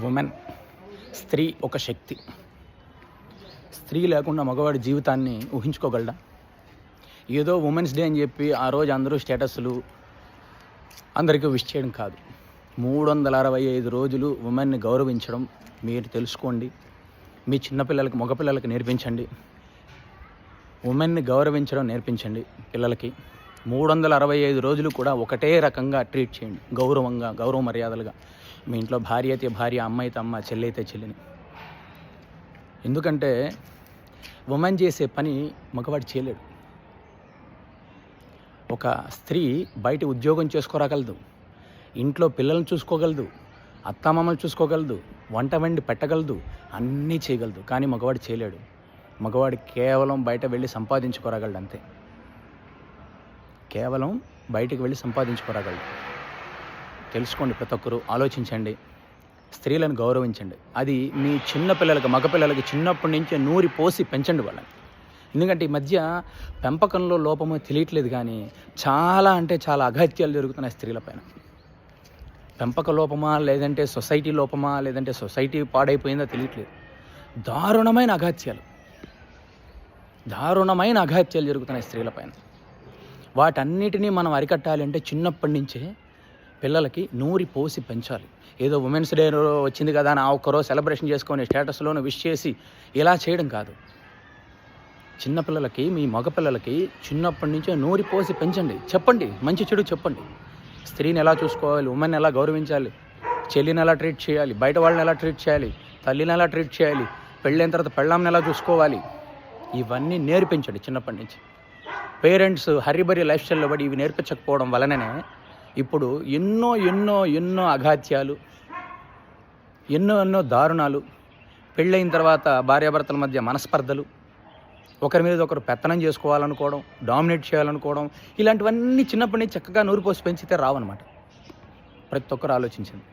Women, స్త్రీ ఒక శక్తి. స్త్రీ లేకుండా మగవాడి జీవితాన్ని ఊహించుకోగలడా? ఏదో ఉమెన్స్ డే అని చెప్పి ఆ రోజు అందరూ స్టేటస్లు అందరికీ విష్ చేయడం కాదు. 365 రోజులు ఉమెన్ని గౌరవించడం మీరు తెలుసుకోండి. మీ చిన్నపిల్లలకి, మగపిల్లలకి నేర్పించండి. ఉమెన్ని గౌరవించడం నేర్పించండి పిల్లలకి. 365 రోజులు కూడా ఒకటే రకంగా ట్రీట్ చేయండి, గౌరవంగా, గౌరవ మర్యాదలుగా. మీ ఇంట్లో భార్య అయితే భార్య, అమ్మ అయితే అమ్మ, చెల్లి అయితే చెల్లిని. ఎందుకంటే ఉమెన్ చేసే పని మగవాడు చేయలేడు. ఒక స్త్రీ బయట ఉద్యోగం చేసుకోరాగలదు, ఇంట్లో పిల్లల్ని చూసుకోగలదు, అత్తామామలు చూసుకోగలదు, వంట వండి పెట్టగలదు, అన్నీ చేయగలదు. కానీ మగవాడు చేయలేడు. మగవాడు కేవలం బయట వెళ్ళి సంపాదించుకోరాగలడు అంతే. కేవలం బయటికి వెళ్ళి సంపాదించుకోరాగలడు. తెలుసుకోండి, ప్రతి ఒక్కరూ ఆలోచించండి, స్త్రీలను గౌరవించండి. అది మీ చిన్నపిల్లలకి, మగపిల్లలకి చిన్నప్పటి నుంచే నూరి పోసి పెంచండి వాళ్ళని. ఎందుకంటే ఈ మధ్య పెంపకంలో లోపమో తెలియట్లేదు, కానీ చాలా అంటే చాలా అఘాయిత్యాలు జరుగుతున్నాయి స్త్రీలపైన. పెంపక లోపమా, లేదంటే సొసైటీ లోపమా, లేదంటే సొసైటీ పాడైపోయిందో తెలియట్లేదు. దారుణమైన అఘాయిత్యాలు జరుగుతున్నాయి స్త్రీలపైన. వాటన్నిటినీ మనం అరికట్టాలి అంటే చిన్నప్పటి నుంచే పిల్లలకి నూరి పోసి పెంచాలి. ఏదో ఉమెన్స్ డే వచ్చింది కదా అని ఆ ఒక్కరోజు సెలబ్రేషన్ చేసుకొని స్టేటస్లోనూ విష్ చేసి ఇలా చేయడం కాదు. చిన్నపిల్లలకి, మీ మగపిల్లలకి చిన్నప్పటి నుంచే నూరి పోసి పెంచండి. చెప్పండి, మంచి చెడు చెప్పండి. స్త్రీని ఎలా చూసుకోవాలి, ఉమెన్ ఎలా గౌరవించాలి, చెల్లిని ఎలా ట్రీట్ చేయాలి, బయట వాళ్ళని ఎలా ట్రీట్ చేయాలి, తల్లిని ఎలా ట్రీట్ చేయాలి, పెళ్ళైన తర్వాత పెళ్ళాంని ఎలా చూసుకోవాలి, ఇవన్నీ నేర్పించండి చిన్నప్పటి నుంచి. పేరెంట్స్ హరిబరి లైఫ్ స్టైల్లో పడి ఇవి నేర్పించకపోవడం వలననే ఇప్పుడు ఎన్నో అఘాత్యాలు, ఎన్నో దారుణాలు, పెళ్ళైన తర్వాత భార్యాభర్తల మధ్య మనస్పర్ధలు, ఒకరి మీద ఒకరు పెత్తనం చేసుకోవాలనుకోవడం, డామినేట్ చేయాలనుకోవడం, ఇలాంటివన్నీ చిన్నప్పటి నుంచి చక్కగా నూరిపోసి పెంచితే రావన్నమాట. ప్రతి ఒక్కరు ఆలోచించండి.